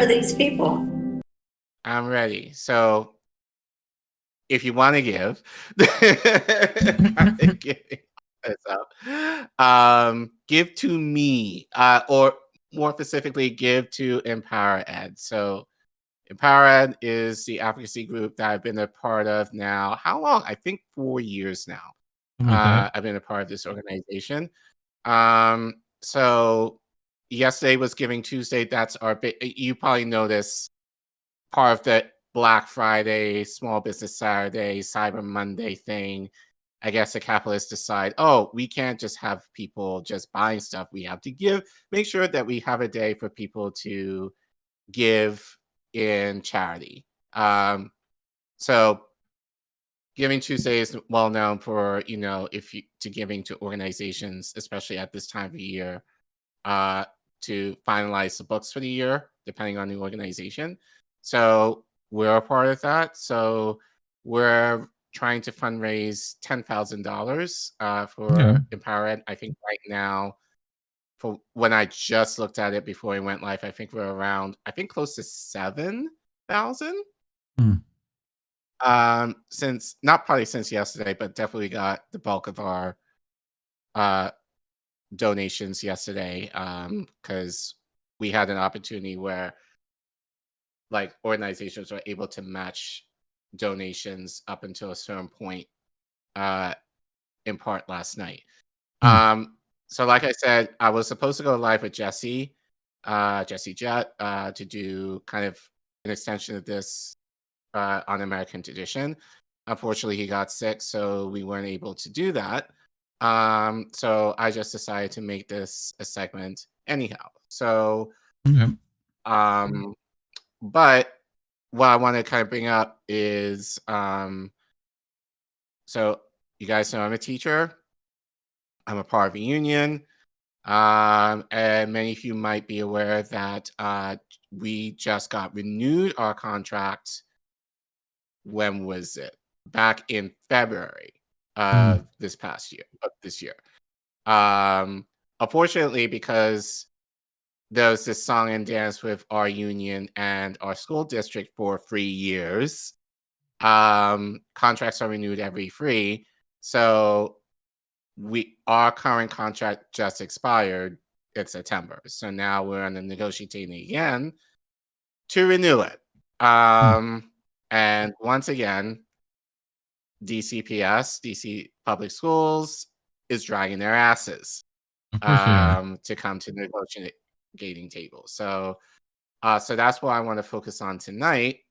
for these people. I'm ready. So if you want to give, give to me, or more specifically, give to Empower Ed. So Empower Ed is the advocacy group that I've been a part of now. How long? I think 4 years now. I've been a part of this organization. So yesterday was Giving Tuesday. That's our big, you probably noticed, part of the Black Friday, Small Business Saturday, Cyber Monday thing. I guess the capitalists decide, oh, we can't just have people just buying stuff. We have to make sure that we have a day for people to give in charity. So Giving Tuesday is well known for, to giving to organizations, especially at this time of year, to finalize the books for the year, depending on the organization. So we're a part of that. So we're trying to fundraise $10,000 for Empower Ed. I think right now, for when I just looked at it before it went live, I think we're around, close to 7,000. Since not probably since yesterday, but definitely got the bulk of our donations yesterday, because we had an opportunity where like organizations were able to match donations up until a certain point, in part last night. So like I said, I was supposed to go live with Jesse Jet, to do kind of an extension of this on American Tradition. Unfortunately, he got sick, so we weren't able to do that. So I just decided to make this a segment anyhow. So, but what I want to kind of bring up is, so you guys know I'm a teacher. I'm a part of a union. And many of you might be aware that we just got renewed our contract. When was it? Back in February of this year. Unfortunately, because there was this song and dance with our union and our school district for 3 years, contracts are renewed every 3. So our current contract just expired in September. So now we're on the negotiating again to renew it. And once again, DCPS, DC Public Schools, is dragging their asses to come to the negotiating table. So that's what I want to focus on tonight,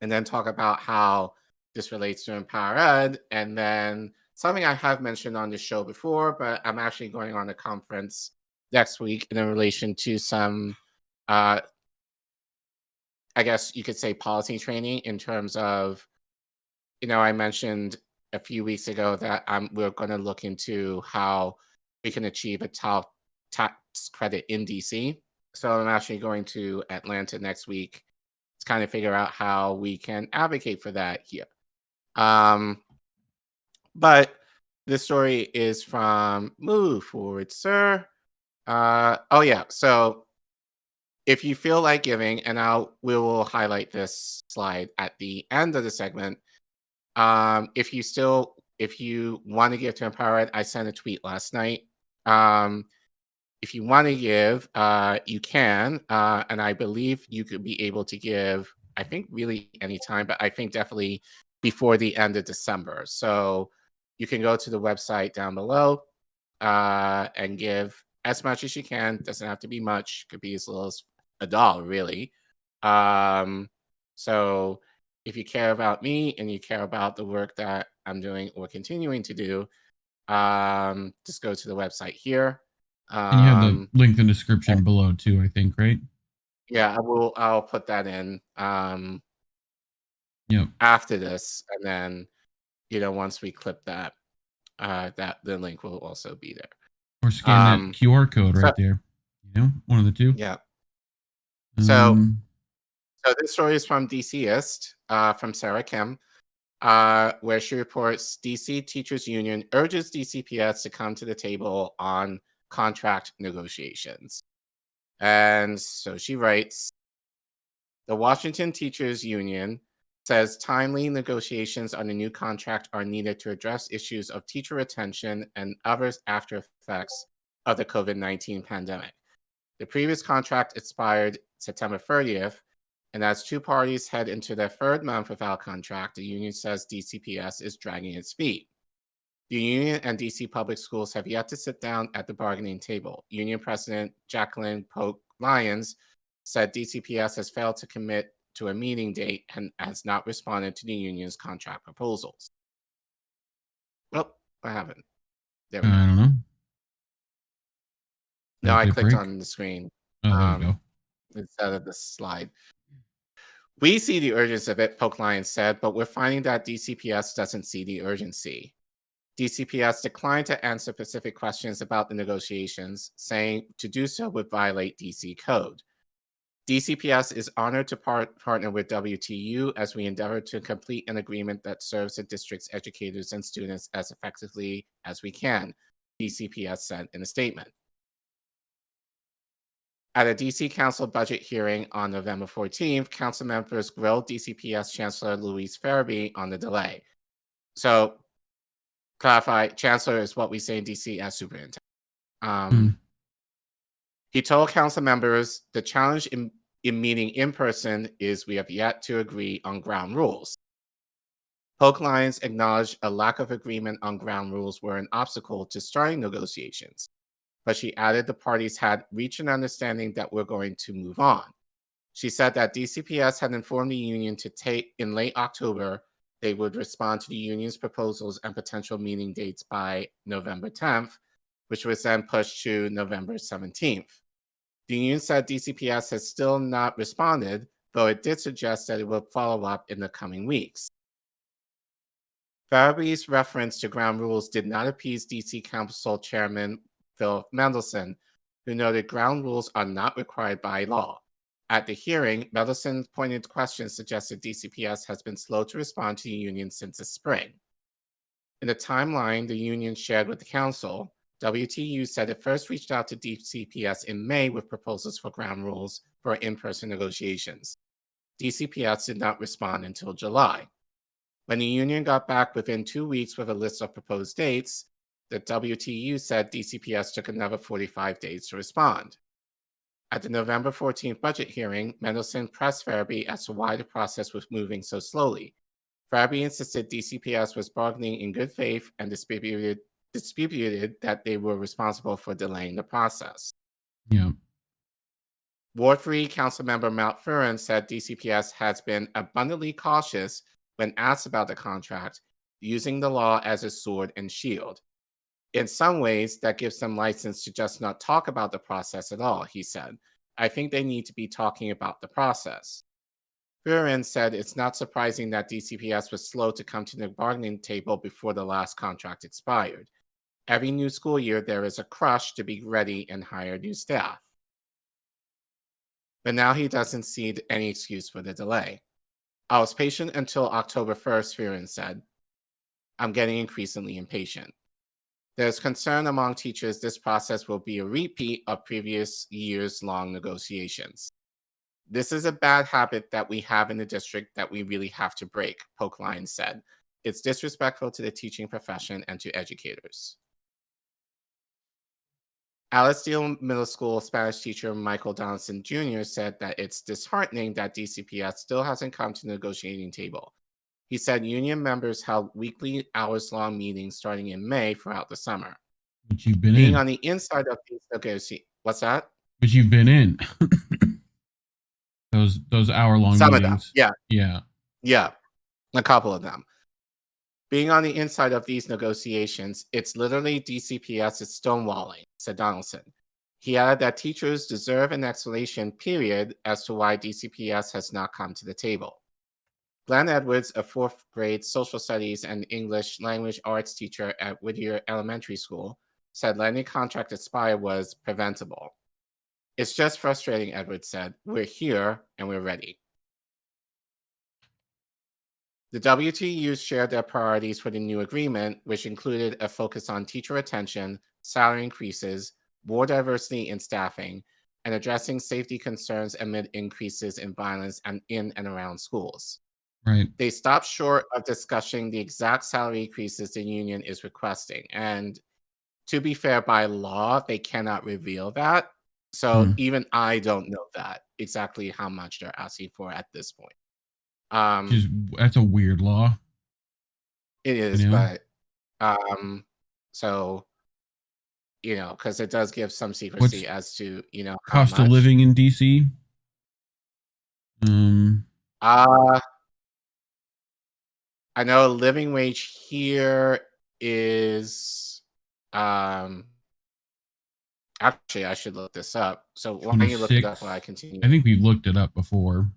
and then talk about how this relates to Empower Ed, and then something I have mentioned on the show before, but I'm actually going on a conference next week in relation to some, I guess you could say, policy training, in terms of, I mentioned a few weeks ago that we're going to look into how we can achieve a top tax credit in DC. So I'm actually going to Atlanta next week to kind of figure out how we can advocate for that here. But this story is from Move Forward, Sir. Oh yeah, so if you feel like giving, and we will highlight this slide at the end of the segment. If you want to give to Empower Ed, I sent a tweet last night. If you want to give, you can, and I believe you could be able to give, I think, really anytime, but I think definitely before the end of December. So you can go to the website down below and give as much as you can. Doesn't have to be much. Could be as little as $1, really. So if you care about me and you care about the work that I'm doing or continuing to do, just go to the website here. And you have the link in the description below too, I think, right? Yeah, I'll put that in after this, and then once we clip that, that the link will also be there. Or scan that QR code right there. One of the two. Yeah. So this story is from DCist, from Sarah Kim, where she reports DC Teachers Union urges DCPS to come to the table on contract negotiations. And so she writes, The Washington Teachers Union says timely negotiations on the new contract are needed to address issues of teacher retention and other after effects of the COVID-19 pandemic. The previous contract expired September 30th, and as two parties head into their third month without contract, the union says DCPS is dragging its feet. The union and DC public schools have yet to sit down at the bargaining table. Union President Jacqueline Polk Lyons said DCPS has failed to commit to a meeting date and has not responded to the union's contract proposals. Well, what happened? There we go. I don't know. No, I clicked on the screen. Oh, there you go. Instead of the slide. We see the urgency of it, Polk Lyons said, but we're finding that DCPS doesn't see the urgency. DCPS declined to answer specific questions about the negotiations, saying to do so would violate DC code. DCPS is honored to partner with WTU as we endeavor to complete an agreement that serves the district's educators and students as effectively as we can, DCPS said in a statement. At a DC Council budget hearing on November 14th, council members grilled DCPS Chancellor Louise Farabee on the delay. So, clarify, Chancellor is what we say in DC as superintendent. He told council members the challenge in meeting in person is we have yet to agree on ground rules. Polk Lyons acknowledged a lack of agreement on ground rules were an obstacle to starting negotiations, but she added the parties had reached an understanding that we're going to move on. She said that DCPS had informed the union to take in late October they would respond to the union's proposals and potential meeting dates by November 10th, which was then pushed to November 17th. The union said DCPS has still not responded, though it did suggest that it will follow up in the coming weeks. Farabee's reference to ground rules did not appease DC Council Chairman Phil Mendelson, who noted ground rules are not required by law. At the hearing, Mendelson pointed questions suggested DCPS has been slow to respond to the union since the spring. In the timeline the union shared with the council, WTU said it first reached out to DCPS in May with proposals for ground rules for in-person negotiations. DCPS did not respond until July. When the union got back within 2 weeks with a list of proposed dates, the WTU said DCPS took another 45 days to respond. At the November 14th budget hearing, Mendelson pressed Farabee as to why the process was moving so slowly. Farabee insisted DCPS was bargaining in good faith and disputed that they were responsible for delaying the process. Yeah. Ward 3 Councilmember Mount Furin said DCPS has been abundantly cautious when asked about the contract, using the law as a sword and shield. In some ways, that gives them license to just not talk about the process at all, he said. I think they need to be talking about the process. Furin said it's not surprising that DCPS was slow to come to the bargaining table before the last contract expired. Every new school year, there is a rush to be ready and hire new staff. But now he doesn't see any excuse for the delay. I was patient until October 1st, Furin said. I'm getting increasingly impatient. There's concern among teachers this process will be a repeat of previous years' long negotiations. This is a bad habit that we have in the district that we really have to break, Polk Lyons said. It's disrespectful to the teaching profession and to educators. Alasdair Middle School Spanish teacher Michael Donaldson Jr. said that it's disheartening that DCPS still hasn't come to the negotiating table. He said union members held weekly hours-long meetings starting in May throughout the summer. Which you've been Being in. on the inside of these negotiations. What's that? Which you've been in. those hour-long Some meetings. of them, Yeah. Yeah, a couple of them. Being on the inside of these negotiations, it's literally DCPS's stonewalling, said Donaldson. He added that teachers deserve an explanation, period, as to why DCPS has not come to the table. Glenn Edwards, a fourth grade social studies and English language arts teacher at Whittier Elementary School, said letting the contract expire was preventable. It's just frustrating, Edwards said. We're here and we're ready. The WTUs shared their priorities for the new agreement, which included a focus on teacher retention, salary increases, more diversity in staffing, and addressing safety concerns amid increases in violence and in and around schools. Right. They stopped short of discussing the exact salary increases the union is requesting. And to be fair, by law, they cannot reveal that. So even I don't know that exactly how much they're asking for at this point. That's a weird law. It is, you know? but so because it does give some What's secrecy as to how cost of much. living in DC? I know living wage here is actually I should look this up. So why don't you look it up while I 26. continue? I think we looked it up before.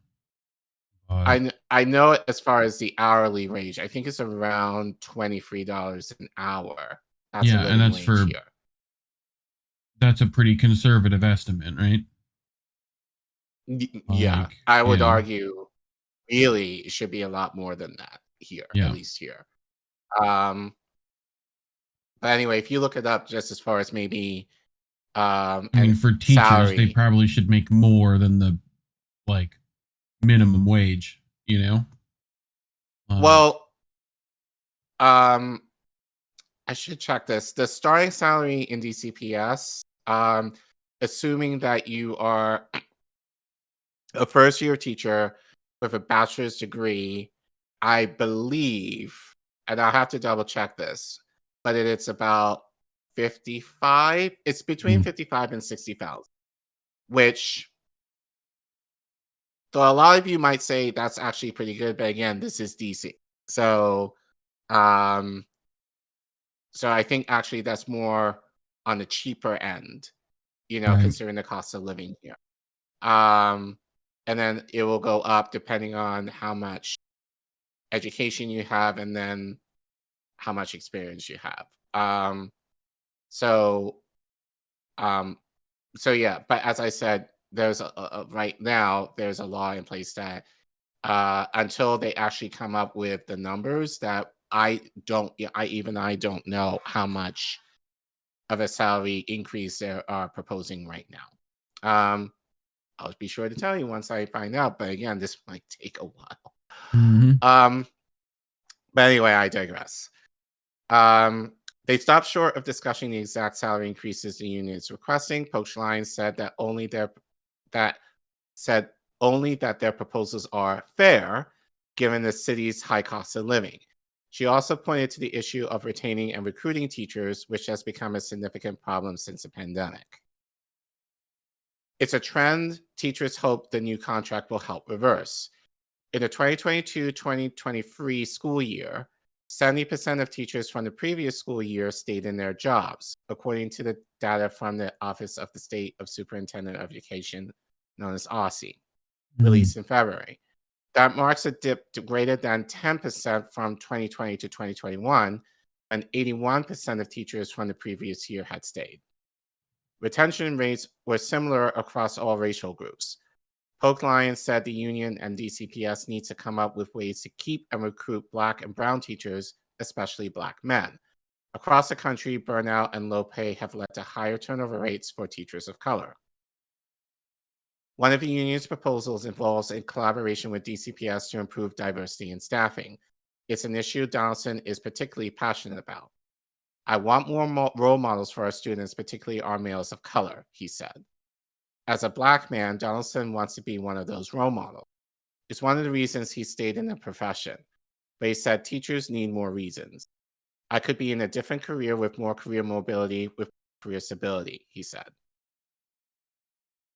I know it as far as the hourly wage. I think it's around $23 an hour. That's a Yeah, and living that's wage here. that's a pretty conservative estimate, right? Yeah, I would argue really it should be a lot more than that here, at least here. But anyway, if you look it up just as far as maybe I mean, for teachers, salary, they probably should make more than the minimum wage, well, I should check this. The starting salary in DCPS, assuming that you are a first-year teacher with a bachelor's degree, I believe, and I'll have to double check this, but it's about 55. It's between 55 and 60,000, which, so a lot of you might say that's actually pretty good, but again, this is DC. So, so I think actually that's more on the cheaper end, considering the cost of living here. And then it will go up depending on how much education you have and then how much experience you have. So yeah, but as I said, there's right now there's a law in place that until they actually come up with the numbers that I don't know how much of a salary increase they are proposing right now. I'll be sure to tell you once I find out, but again, this might take a while. But anyway, I digress. They stopped short of discussing the exact salary increases the union is requesting. Poachline said that only their proposals are fair, given the city's high cost of living. She also pointed to the issue of retaining and recruiting teachers, which has become a significant problem since the pandemic. It's a trend teachers hope the new contract will help reverse. In the 2022-2023 school year, 70% of teachers from the previous school year stayed in their jobs, according to the data from the Office of the State of Superintendent of Education, known as OSSE, released in February. That marks a dip to greater than 10% from 2020 to 2021, and 81% of teachers from the previous year had stayed. Retention rates were similar across all racial groups. Poachline said the union and DCPS need to come up with ways to keep and recruit Black and Brown teachers, especially Black men. Across the country, burnout and low pay have led to higher turnover rates for teachers of color. One of the union's proposals involves a collaboration with DCPS to improve diversity in staffing. It's an issue Donaldson is particularly passionate about. I want more role models for our students, particularly our males of color, he said. As a Black man, Donaldson wants to be one of those role models. It's one of the reasons he stayed in the profession. But he said teachers need more reasons. I could be in a different career with more career mobility, with career stability, he said.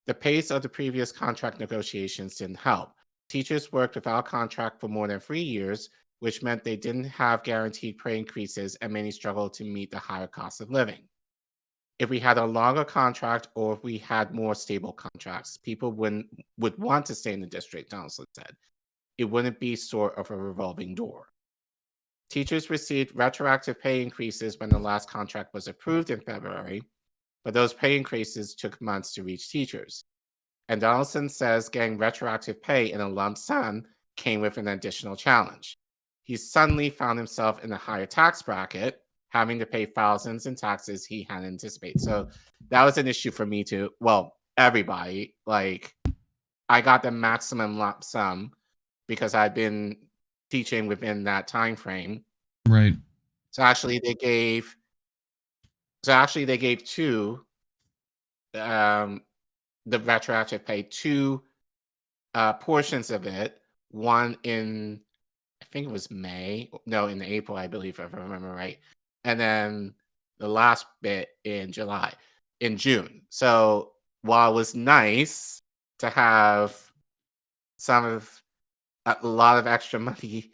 The pace of the previous contract negotiations didn't help. Teachers worked without contract for more than 3 years, which meant they didn't have guaranteed pay increases and many struggled to meet the higher cost of living. If we had a longer contract or if we had more stable contracts, people would want to stay in the district, Donaldson said. It wouldn't be sort of a revolving door. Teachers received retroactive pay increases when the last contract was approved in February, but those pay increases took months to reach teachers. And Donaldson says getting retroactive pay in a lump sum came with an additional challenge. He suddenly found himself in a higher tax bracket, having to pay thousands in taxes he hadn't anticipated. So that was an issue for me too. Well, everybody. Like, I got the maximum lump sum because I've been teaching within that time frame. Right. So actually, they gave two the retroactive pay, two portions of it. One in, I think it was May. No, in April, I believe, if I remember right. And then the last bit in June. So while it was nice to have a lot of extra money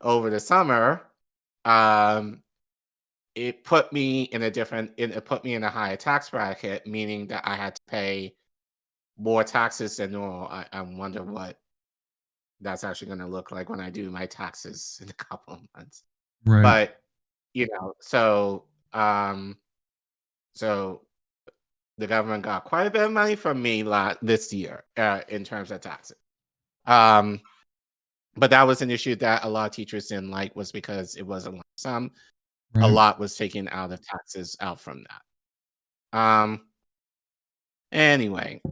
over the summer, um, it put me in a higher tax bracket, meaning that I had to pay more taxes than normal. I wonder what that's actually going to look like when I do my taxes in a couple of months. Right. But um, so the government got quite a bit of money from me this year in terms of taxes. But that was an issue that a lot of teachers didn't like, was because it was a lump sum. A Right. lot was taken out of taxes out from that. Anyway,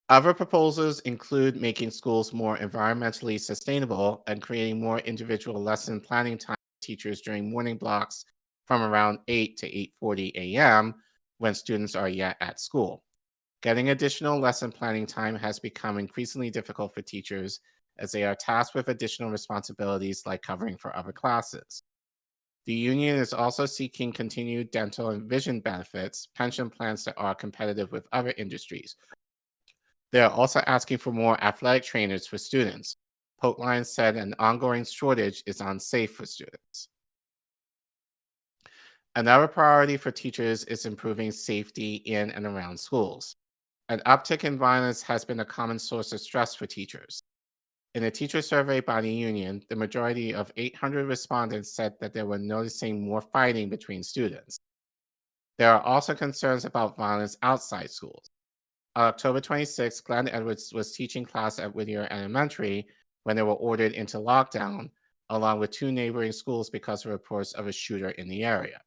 other proposals include making schools more environmentally sustainable and creating more individual lesson planning time for teachers during morning blocks from around 8 to 8:40 a.m. when students are yet at school. Getting additional lesson planning time has become increasingly difficult for teachers as they are tasked with additional responsibilities like covering for other classes. The union is also seeking continued dental and vision benefits, pension plans that are competitive with other industries. They are also asking for more athletic trainers for students. Polkline said an ongoing shortage is unsafe for students. Another priority for teachers is improving safety in and around schools. An uptick in violence has been a common source of stress for teachers. In a teacher survey by the union, the majority of 800 respondents said that they were noticing more fighting between students. There are also concerns about violence outside schools. On October 26, Glenn Edwards was teaching class at Whittier Elementary when they were ordered into lockdown, along with two neighboring schools because of reports of a shooter in the area.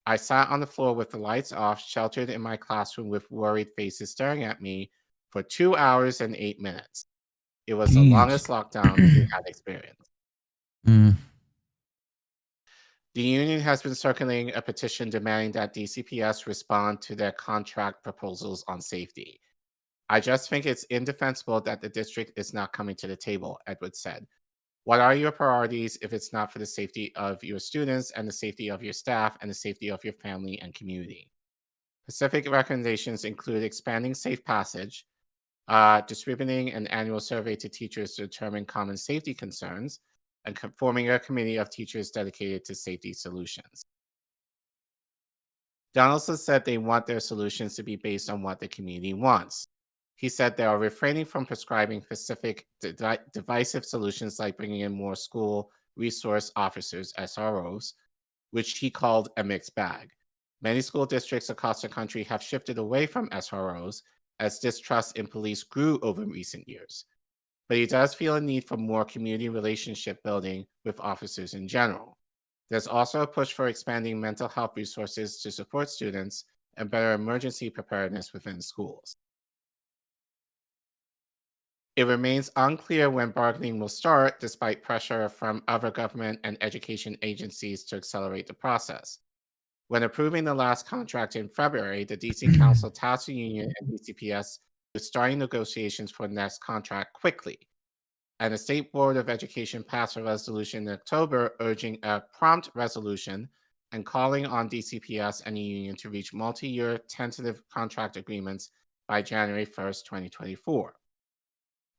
I sat on the floor with the lights off, sheltered in my classroom with worried faces staring at me for 2 hours and 8 minutes. It was the Jeez. longest lockdown we had experienced. Mm. The union has been circulating a petition demanding that DCPS respond to their contract proposals on safety. I just think it's indefensible that the district is not coming to the table, Edwards said. What are your priorities if it's not for the safety of your students and the safety of your staff and the safety of your family and community? Specific recommendations include expanding safe passage, distributing an annual survey to teachers to determine common safety concerns, and forming a committee of teachers dedicated to safety solutions. Donaldson said they want their solutions to be based on what the community wants. He said they are refraining from prescribing specific divisive solutions like bringing in more school resource officers, SROs, which he called a mixed bag. Many school districts across the country have shifted away from SROs as distrust in police grew over recent years. But he does feel a need for more community relationship building with officers in general. There's also a push for expanding mental health resources to support students and better emergency preparedness within schools. It remains unclear when bargaining will start, despite pressure from other government and education agencies to accelerate the process. When approving the last contract in February, the DC Council tasked the union and DCPS with starting negotiations for the next contract quickly. And the State Board of Education passed a resolution in October urging a prompt resolution and calling on DCPS and the union to reach multi-year tentative contract agreements by January 1st, 2024.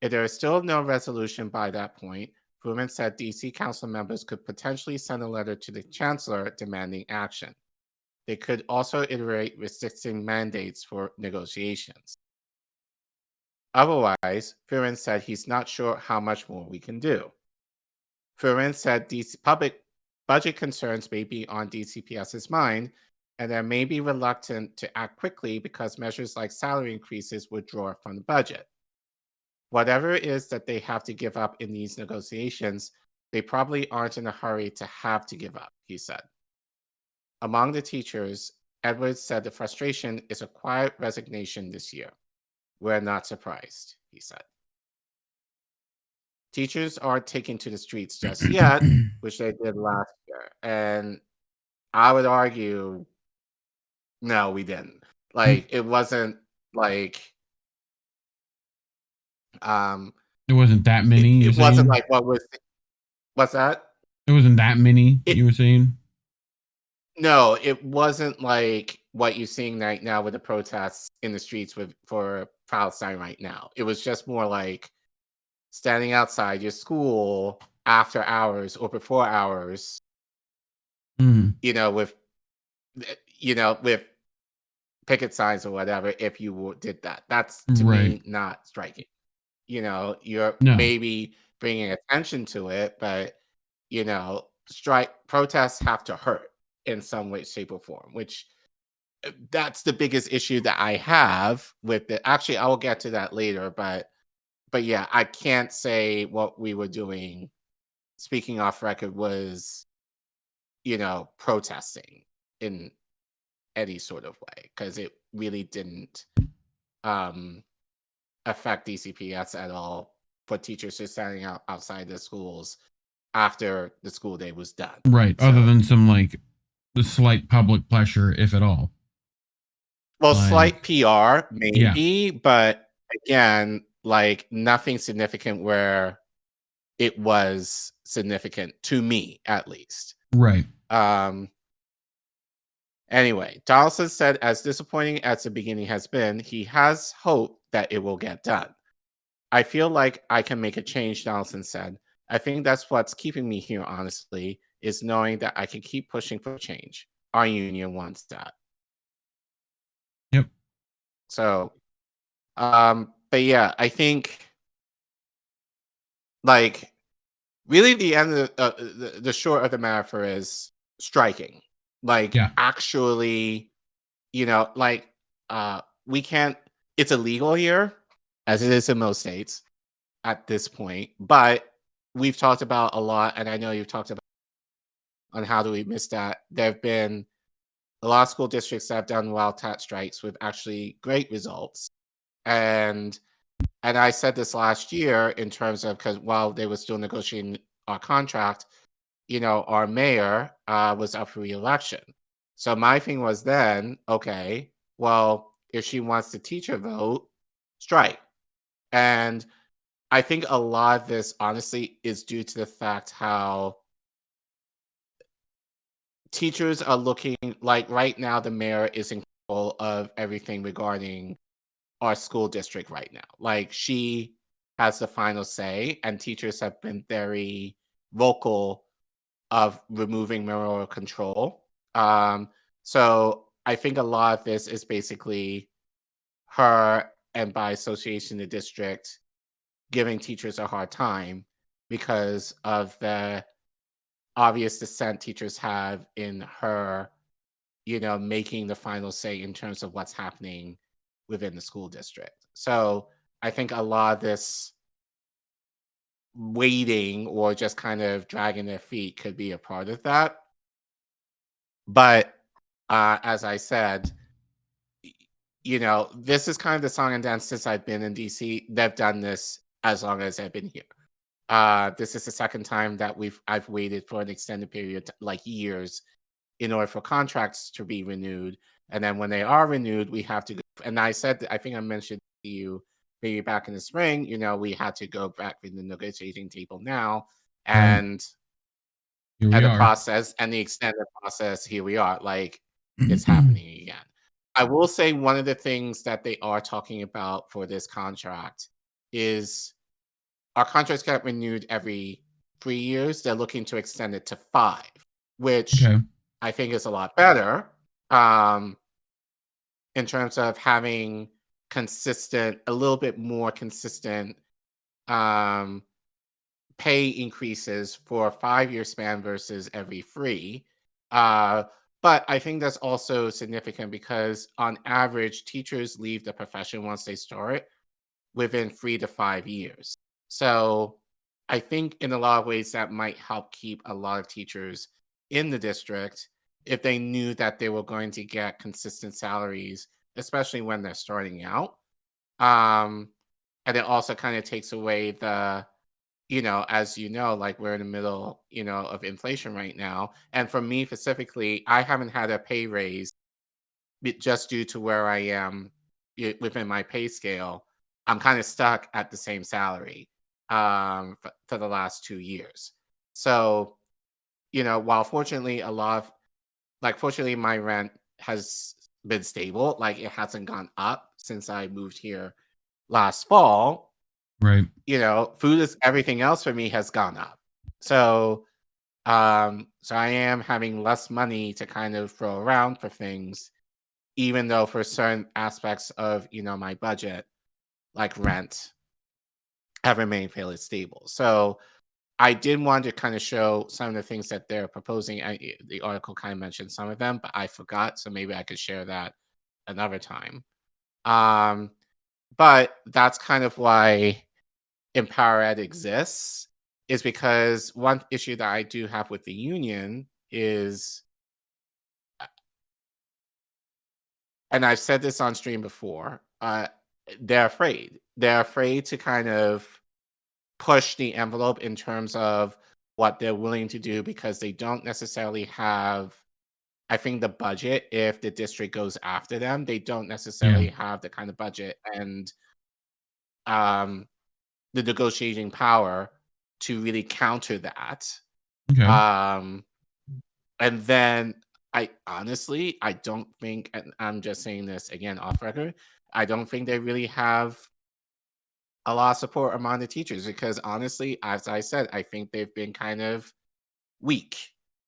If there is still no resolution by that point, Breland said DC Council members could potentially send a letter to the Chancellor demanding action. They could also iterate restricting mandates for negotiations. Otherwise, Breland said he's not sure how much more we can do. Breland said these public budget concerns may be on DCPS's mind, and they may be reluctant to act quickly because measures like salary increases would draw from the budget. Whatever it is that they have to give up in these negotiations, they probably aren't in a hurry to have to give up, he said. Among the teachers, Edwards said the frustration is a quiet resignation this year. We're not surprised, he said. Teachers aren't taking to the streets just yet, which they did last year. And I would argue, no, we didn't. Like, it wasn't like, It wasn't that many, it you're wasn't saying? like what's that? It wasn't that many, It, you were saying? no, it wasn't like what you're seeing right now with the protests in the streets for Palestine right now. It was just more like standing outside your school after hours or before hours, Mm, with with picket signs or whatever. If you did that, that's to right. me not striking. You're No. maybe bringing attention to it, but strike protests have to hurt in some way, shape, or form. Which that's the biggest issue that I have with it. Actually, I will get to that later, but yeah, I can't say what we were doing. Speaking off record was protesting in any sort of way because it really didn't um, affect DCPS at all for teachers just standing outside the schools after the school day was done. Right. Other So, than some like the slight public pressure, if at all. well, Like, slight PR yeah. maybe, but again, like nothing significant where it was significant to me, at least. Right. Anyway, Donaldson said, as disappointing as the beginning has been, he has hope that it will get done. I feel like I can make a change, Donaldson said. I think that's what's keeping me here, honestly, is knowing that I can keep pushing for change. Our union wants that. Yep. So, but yeah, I think, like, really the end of the short of the matter is striking. Like, Yeah. actually, like, we can't, it's illegal here, as it is in most states at this point, but we've talked about a lot, and I know you've talked about on how do we miss that. There have been a lot of school districts that have done wildcat strikes with actually great results. And I said this last year in terms of, because while they were still negotiating our contract, our mayor was up for re-election. So my thing was then, okay, well, if she wants the teacher vote, strike. And I think a lot of this, honestly, is due to the fact how teachers are looking like right now the mayor is in control of everything regarding our school district right now. Like she has the final say, and teachers have been very vocal of removing mayoral control. So I think a lot of this is basically her, and by association the district, giving teachers a hard time because of the obvious dissent teachers have in her, making the final say in terms of what's happening within the school district. So I think a lot of this waiting or just kind of dragging their feet could be a part of that. But as I said, this is kind of the song and dance since I've been in DC. They've done this as long as I've been here. This is the second time that I've waited for an extended period, like years, in order for contracts to be renewed. And then when they are renewed, we have to go. And I said, I think I mentioned to you maybe back in the spring, we had to go back to the negotiating table now. Right. And Here we the are. process and the extended process, here we are. Like it's happening again. I will say one of the things that they are talking about for this contract is our contracts get renewed every 3 years. They're looking to extend it to 5, which Okay. I think is a lot better in terms of having a little bit more consistent pay increases for a 5-year span versus every 3. But I think that's also significant because on average, teachers leave the profession once they start within 3 to 5 years. So I think in a lot of ways that might help keep a lot of teachers in the district. if they knew that they were going to get consistent salaries, especially when they're starting out. Um, and it also kind of takes away the, as you know, like we're in the middle, of inflation right now. And for me specifically, I haven't had a pay raise just due to where I am within my pay scale. I'm kind of stuck at the same salary for the last 2 years. So, while fortunately fortunately my rent has been stable, like it hasn't gone up since I moved here last fall. Right. Food is everything else for me has gone up. So, so I am having less money to kind of throw around for things, even though for certain aspects of, my budget, like rent, have remained fairly stable. So I did want to kind of show some of the things that they're proposing. The article kind of mentioned some of them, but I forgot, so maybe I could share that another time. Um, but that's kind of why Empower Ed exists, is because one issue that I do have with the union is, and I've said this on stream before, they're afraid. They're afraid to kind of push the envelope in terms of what they're willing to do because they don't necessarily have, I think, the budget. If the district goes after them, they don't Yeah. necessarily have the kind of budget and um, the negotiating power to really counter that. Okay. Um, and then I don't think, and I'm just saying this again off record, I don't think they really have a lot of support among the teachers because honestly, as I said, I think they've been kind of weak.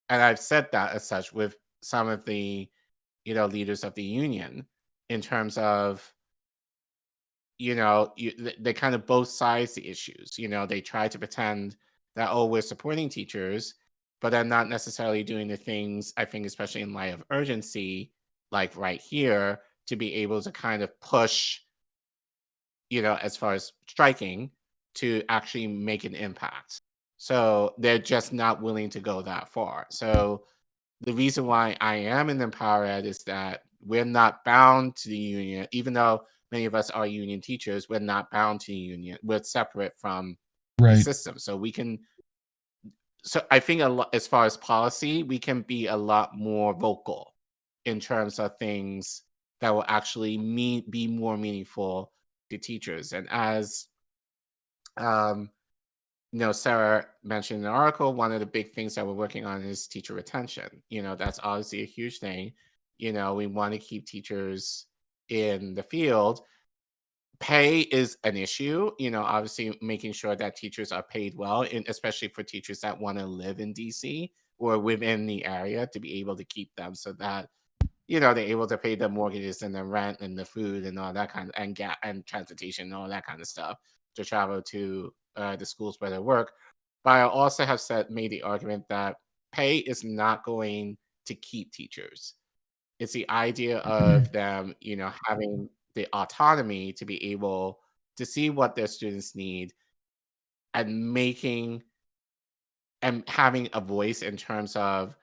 And I've said that as such with some of the, leaders of the union in terms of, they kind of both sides the issues. They try to pretend that, oh, we're supporting teachers, but they're not necessarily doing the things, I think, especially in light of urgency, like right here, to be able to kind of push, as far as striking, to actually make an impact. So they're just not willing to go that far. So the reason why I am in Empower Ed is that we're not bound to the union, even though many of us are union teachers, we're not bound to the union. We're separate from the Right. system. So we can, so I think a lot, as far as policy, we can be a lot more vocal in terms of things that will actually be more meaningful to teachers. And as um, Sarah mentioned in the article, one of the big things that we're working on is teacher retention. That's obviously a huge thing. We want to keep teachers in the field. Pay is an issue, obviously making sure that teachers are paid well, and especially for teachers that want to live in DC or within the area to be able to keep them so that, they're able to pay the mortgages and the rent and the food and all that kind of, and and transportation and all that kind of stuff to travel to the schools where they work. But I also have made the argument that pay is not going to keep teachers. It's the idea of them, having the autonomy to be able to see what their students need and making and having a voice in terms of,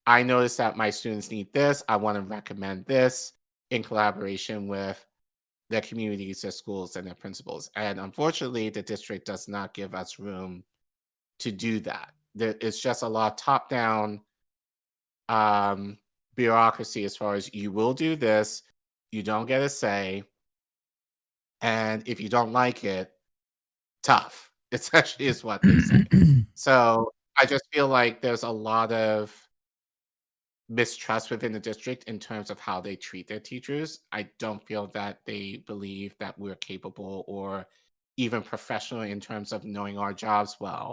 I notice that my students need this. I want to recommend this in collaboration with their communities, their schools, and their principals. And unfortunately, the district does not give us room to do that. It's just a lot of top-down um, bureaucracy as far as you will do this, you don't get a say, and if you don't like it, tough. Essentially, is what they say. So I just feel like there's a lot of mistrust within the district in terms of how they treat their teachers. I don't feel that they believe that we're capable or even professional in terms of knowing our jobs well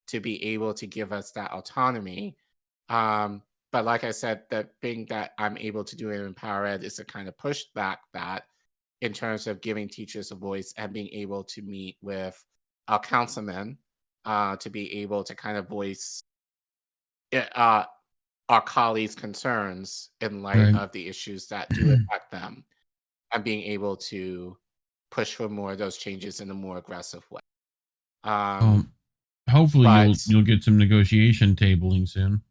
to be able to give us that autonomy. Um, but like I said, the thing that I'm able to do in Empower Ed is to kind of push back that in terms of giving teachers a voice and being able to meet with our councilmen to be able to kind of voice our colleagues' concerns in light Right. of the issues that do affect them and being able to push for more of those changes in a more aggressive way. Um, um, Hopefully but you'll get some negotiation tabling soon.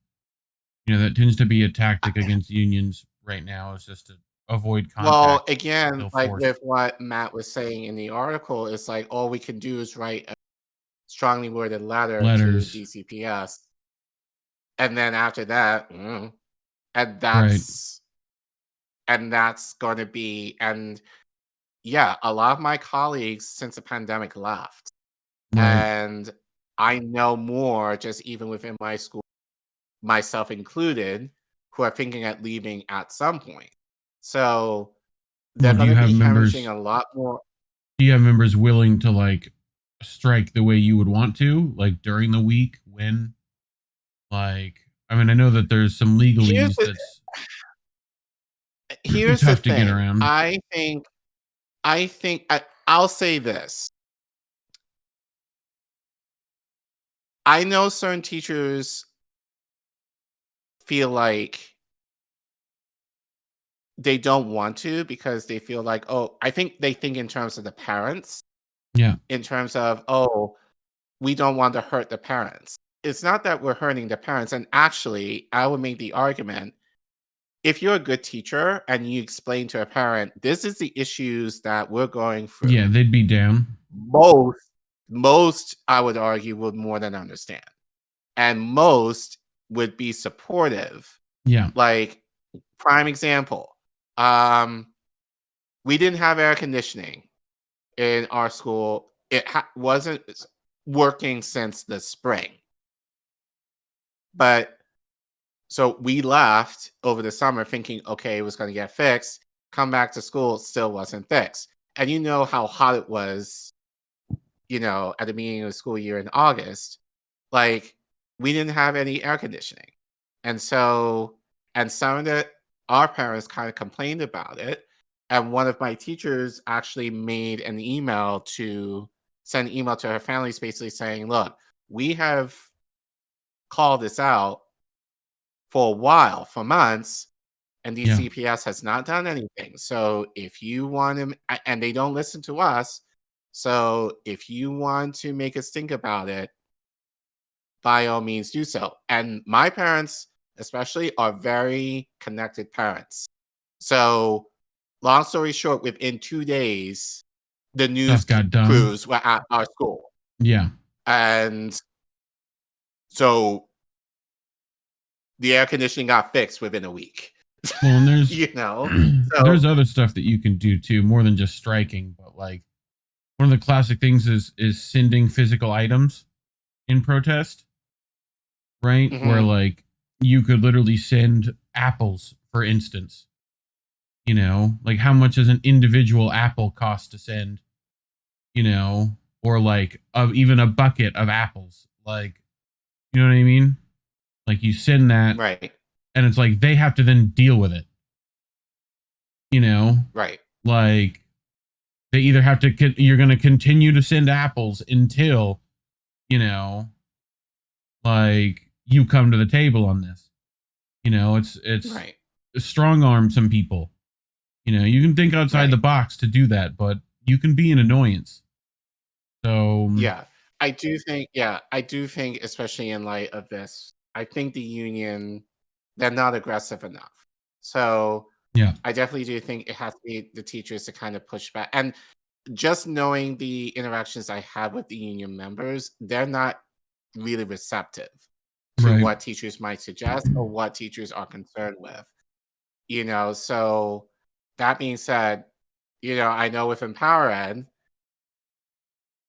That tends to be a tactic against unions right now, is just to avoid Well, contact again, until like forced. with what Matt was saying in the article, it's like all we can do is write a strongly worded letter to Letters. DCPS, and then after that, and Right. that's going to be, and yeah, a lot of my colleagues since the pandemic left, Right. and I know more just even within my school, myself included, who are thinking at leaving at some point. So they're Well, going to be hemorrhaging a lot more. do you have members willing to like strike the way you would want to, like during the week when, like, I mean, I know that there's some Here's legalese the that's here's the tough to get thing. around. I'll say this. I know certain teachers feel like they don't want to because they feel like, oh, I think they think in terms of the parents, Yeah. in terms of, oh, we don't want to hurt the parents. It's not that we're hurting the parents. And actually, I would make the argument, if you're a good teacher and you explain to a parent, this is the issues that we're going Yeah, through, they'd be down. most I would argue would more than understand. And most would be supportive. Yeah. Like, prime example, we didn't have air conditioning in our school. It wasn't working since the spring. But so we left over the summer thinking, okay, it was going to get fixed. Come back to school, it still wasn't fixed. And you know how hot it was, at the beginning of the school year in August. Like, we didn't have any air conditioning. And so, and some of our parents kind of complained about it. And one of my teachers actually made an email to send an email to her families basically saying, look, we have called this out for a while, for months, and Yeah. DCPS has not done anything. So if you want to, and they don't listen to us, so if you want to make us think about it, by all means do so. And my parents, especially, are very connected parents. So, long story short, within 2 days, the news Stuff got done. crews were at our school. Yeah. And so the air conditioning got fixed within a week. Well, and there's So there's other stuff that you can do too, more than just striking. But like one of the classic things is sending physical items in protest, right? Where like you could literally send apples, for instance. Like how much does an individual apple cost to send? Or like of even a bucket of apples, like, you know what I mean? Like you send that, right, and it's like they have to then deal with it. right, Like they either have to you're going to continue to send apples until you know like you come to the table on this. It's right. strong arm some people. You can think outside the box to do that, but you can be an annoyance. So Yeah, I do think, especially in light of this, I think the union, they're not aggressive enough. So yeah. I definitely do think it has to be the teachers to kind of push back. And just knowing the interactions I had with the union members, they're not really receptive to Right. what teachers might suggest or what teachers are concerned with. So that being said, I know with Empower Ed,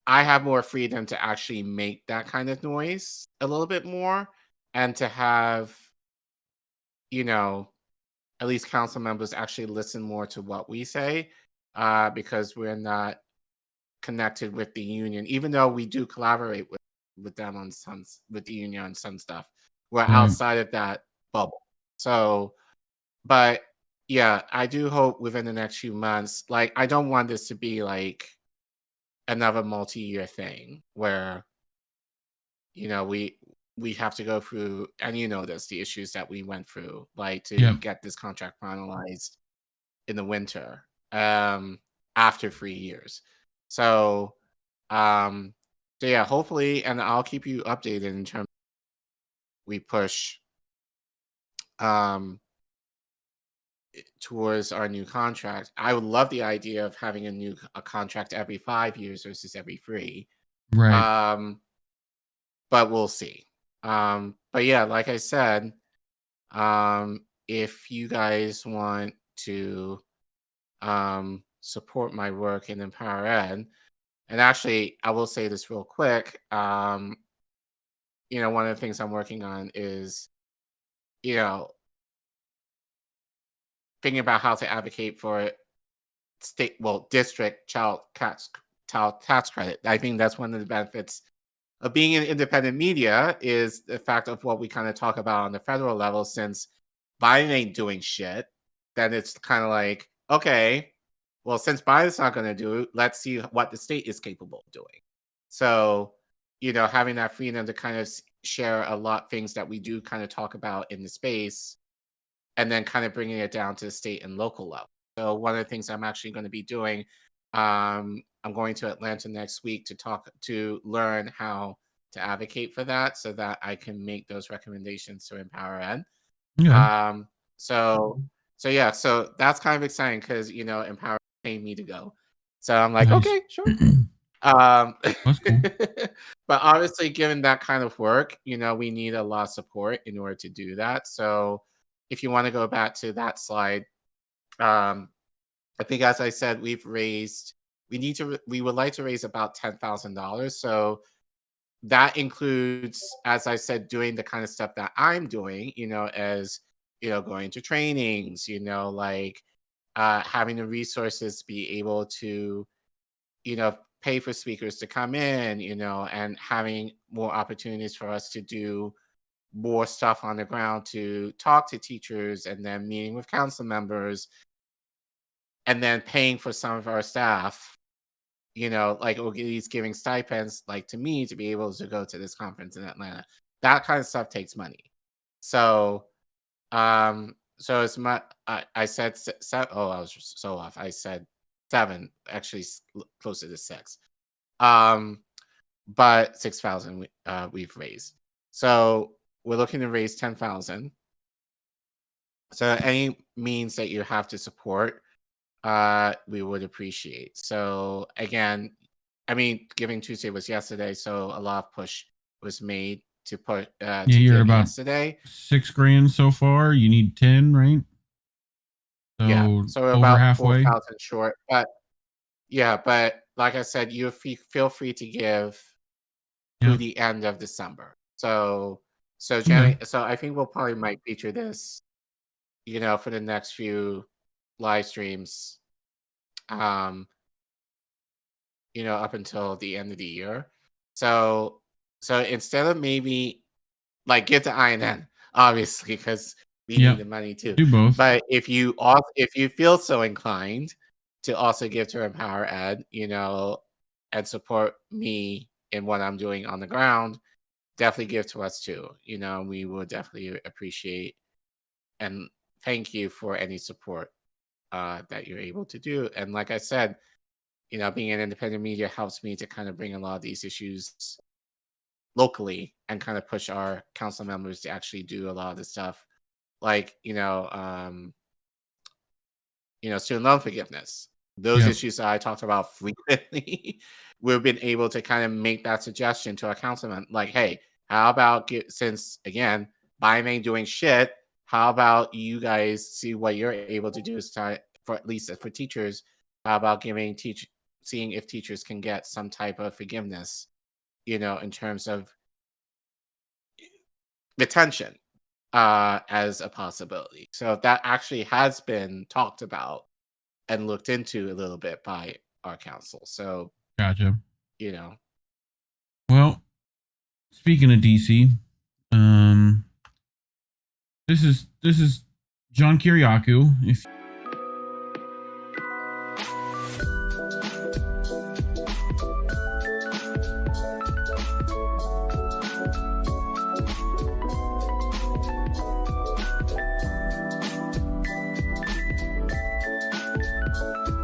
I have more freedom to actually make that kind of noise a little bit more and to have, you know, at least council members actually listen more to what we say, because we're not connected with the union, even though we do collaborate with them on with the union on some stuff. We're outside of that bubble. So, but yeah, I do hope within the next few months, like, I don't want this to be like another multi-year thing where, we have to go through, and the issues that we went through, like to get this contract finalized in the winter, after 3 years. So, so yeah, hopefully, and I'll keep you updated in terms we push towards our new contract. I would love the idea of having a contract every 5 years versus every 3. Right. But we'll see. But yeah, like I said, if you guys want to support my work in Empower Ed, and actually, I will say this real quick. One of the things I'm working on is, you know, thinking about how to advocate for district child tax credit. I think that's one of the benefits of being in independent media is the fact of what we kind of talk about on the federal level. Since Biden ain't doing shit, then it's kind of like, okay, well, since Biden's not going to do it, let's see what the state is capable of doing. So, having that freedom to kind of share a lot things that we do kind of talk about in the space, and then kind of bringing it down to the state and local level. So one of the things I'm actually going to be doing, I'm going to Atlanta next week to learn how to advocate for that, so that I can make those recommendations to Empower Ed. Yeah. So yeah, so that's kind of exciting because Empower paid me to go, so I'm like, Nice. okay, sure. That's cool. But obviously, given that kind of work, we need a lot of support in order to do that. So if you want to go back to that slide, I think, as I said, we would like to raise about $10,000. So that includes, as I said, doing the kind of stuff that I'm doing, as going to trainings, like having the resources to be able to, pay for speakers to come in, and having more opportunities for us to do more stuff on the ground, to talk to teachers, and then meeting with council members, and then paying for some of our staff, like at least giving stipends, like to me, to be able to go to this conference in Atlanta. That kind of stuff takes money. So, so it's I said oh, I was so off. I said 7, actually closer to 6. But 6,000 we've raised. So we're looking to raise 10,000. So any means that you have to support, we would appreciate. So again, I mean, Giving Tuesday was yesterday, so a lot of push was made to put Yeah, to you're give about yesterday. $6,000 so far. You need 10, right? So Yeah, so we're over about halfway. 4,000 short. But yeah, but like I said, you feel free to give through the end of December. So Jenny, so I think we'll probably might feature this, for the next few live streams, up until the end of the year. So instead of maybe like get the INN, obviously, because we need the money too. Do both. But if you feel so inclined to also give to Empower Ed, and support me in what I'm doing on the ground, definitely give to us too. We will definitely appreciate and thank you for any support that you're able to do. And like I said, being an independent media helps me to kind of bring a lot of these issues locally and kind of push our council members to actually do a lot of the stuff, like student loan forgiveness. Those issues that I talked about frequently, we've been able to kind of make that suggestion to our councilman, like, hey, how about since again Biden ain't doing shit, how about you guys see what you're able to do for at least for teachers? How about seeing if teachers can get some type of forgiveness, in terms of retention, as a possibility. So that actually has been talked about and looked into a little bit by our council. So Gotcha. Well, speaking of DC, this is John Kiriakou. If